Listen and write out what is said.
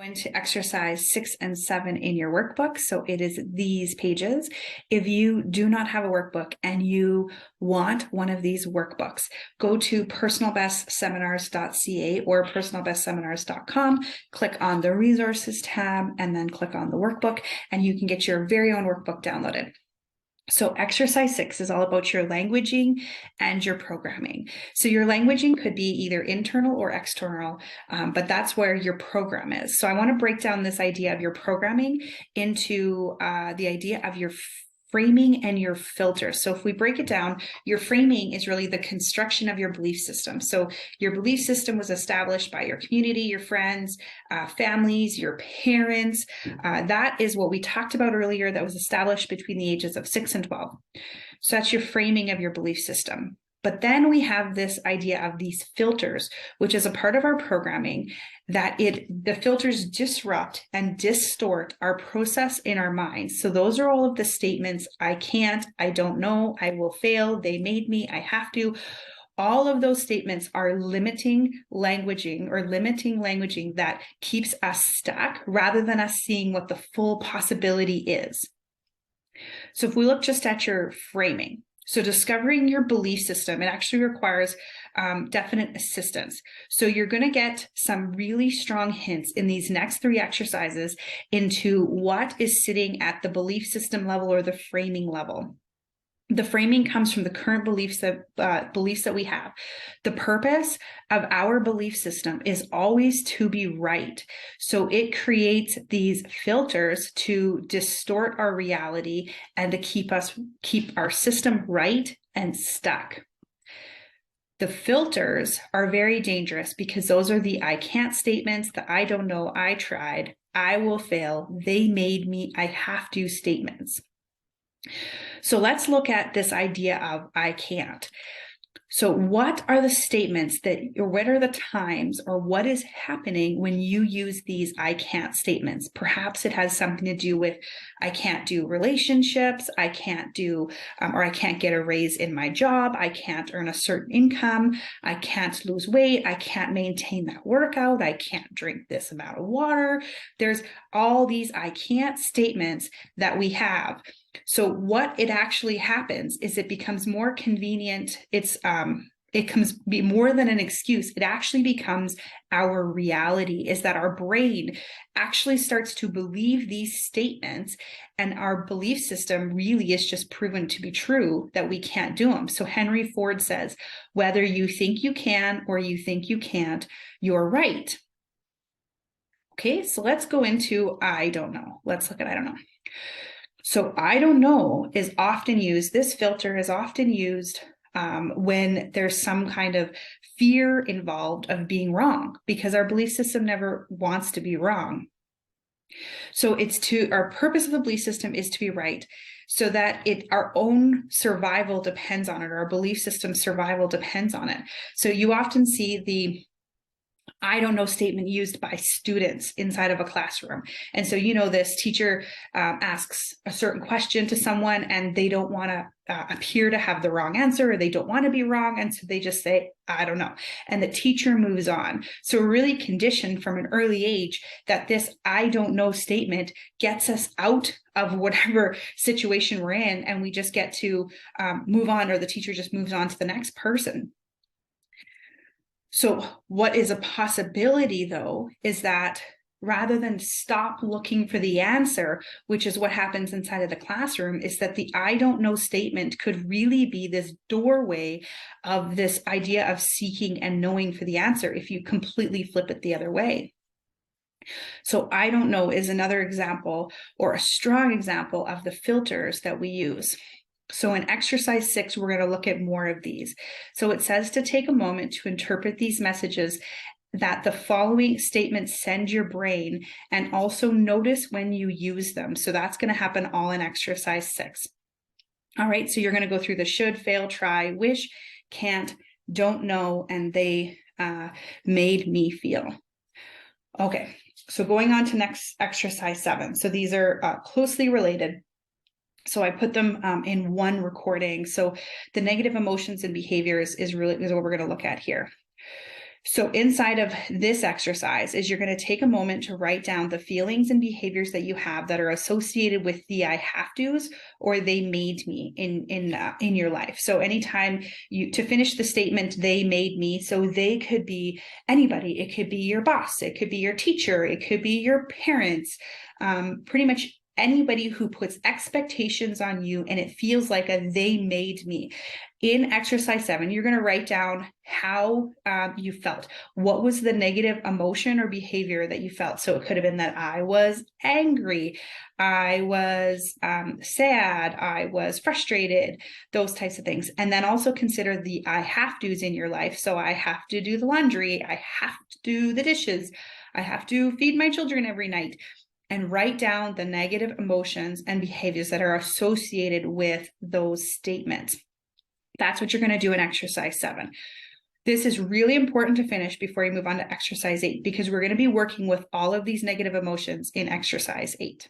Into exercise 6 and 7 in your workbook. So it is these pages. If you do not have a workbook and you want one of these workbooks, go to personalbestseminars.ca or personalbestseminars.com, click on the resources tab, and then click on the workbook, and you can get your very own workbook downloaded. So exercise 6 is all about your languaging and your programming. So your languaging could be either internal or external, but that's where your program is. So I want to break down this idea of your programming into the idea of your framing and your filter. So if we break it down, your framing is really the construction of your belief system. So your belief system was established by your community, your friends, families, your parents. That is what we talked about earlier, that was established between the ages of 6 and 12. So that's your framing of your belief system. But then we have this idea of these filters, which is a part of our programming, that the filters disrupt and distort our process in our minds. So those are all of the statements: I can't, I don't know, I will fail, they made me, I have to. All of those statements are limiting languaging that keeps us stuck rather than us seeing what the full possibility is. So if we look just at your framing, so discovering your belief system, it actually requires definite assistance. So you're going to get some really strong hints in these next 3 exercises into what is sitting at the belief system level or the framing level. The framing comes from the current beliefs that we have. The purpose of our belief system is always to be right. So it creates these filters to distort our reality and to keep our system right and stuck. The filters are very dangerous because those are the I can't statements, the I don't know, I tried, I will fail, they made me, I have to statements. So let's look at this idea of I can't. So what are the statements or what are the times, or what is happening when you use these I can't statements? Perhaps it has something to do with I can't do relationships, I can't do, or I can't get a raise in my job, I can't earn a certain income, I can't lose weight, I can't maintain that workout, I can't drink this amount of water. There's all these I can't statements that we have. So what it actually happens is it becomes more convenient. It becomes be more than an excuse. It actually becomes our reality, is that our brain actually starts to believe these statements, and our belief system really is just proven to be true, that we can't do them. So Henry Ford says, whether you think you can or you think you can't, you're right. Okay, so let's go into I don't know. Let's look at I don't know. So I don't know is often used, this filter is often used when there's some kind of fear involved of being wrong, because our belief system never wants to be wrong. So our purpose of the belief system is to be right, so that our own survival depends on it, or our belief system survival depends on it. So you often see the I don't know statement used by students inside of a classroom. And so, this teacher asks a certain question to someone, and they don't want to appear to have the wrong answer, or they don't want to be wrong. And so they just say, I don't know. And the teacher moves on. So we're really conditioned from an early age that this I don't know statement gets us out of whatever situation we're in, and we just get to move on, or the teacher just moves on to the next person. So what is a possibility, though, is that rather than stop looking for the answer, which is what happens inside of the classroom, is that the I don't know statement could really be this doorway of this idea of seeking and knowing for the answer if you completely flip it the other way. So I don't know is another example, or a strong example, of the filters that we use. So in exercise 6, we're going to look at more of these. So it says to take a moment to interpret these messages that the following statements send your brain, and also notice when you use them. So that's going to happen all in exercise 6. All right, so you're going to go through the should, fail, try, wish, can't, don't know, and they made me feel. Okay, so going on to next exercise 7. So these are closely related. So I put them in one recording. So the negative emotions and behaviors is what we're going to look at here. So inside of this exercise is you're going to take a moment to write down the feelings and behaviors that you have that are associated with the I have to's or they made me in your life. So anytime to finish the statement, they made me, so they could be anybody. It could be your boss. It could be your teacher. It could be your parents. Pretty much anybody who puts expectations on you and it feels like they made me. In exercise 7, you're going to write down how you felt. What was the negative emotion or behavior that you felt? So it could have been that I was angry, I was sad, I was frustrated, those types of things. And then also consider the I have to's in your life. So I have to do the laundry, I have to do the dishes, I have to feed my children every night. And write down the negative emotions and behaviors that are associated with those statements. That's what you're going to do in exercise 7. This is really important to finish before you move on to exercise 8, because we're going to be working with all of these negative emotions in exercise 8.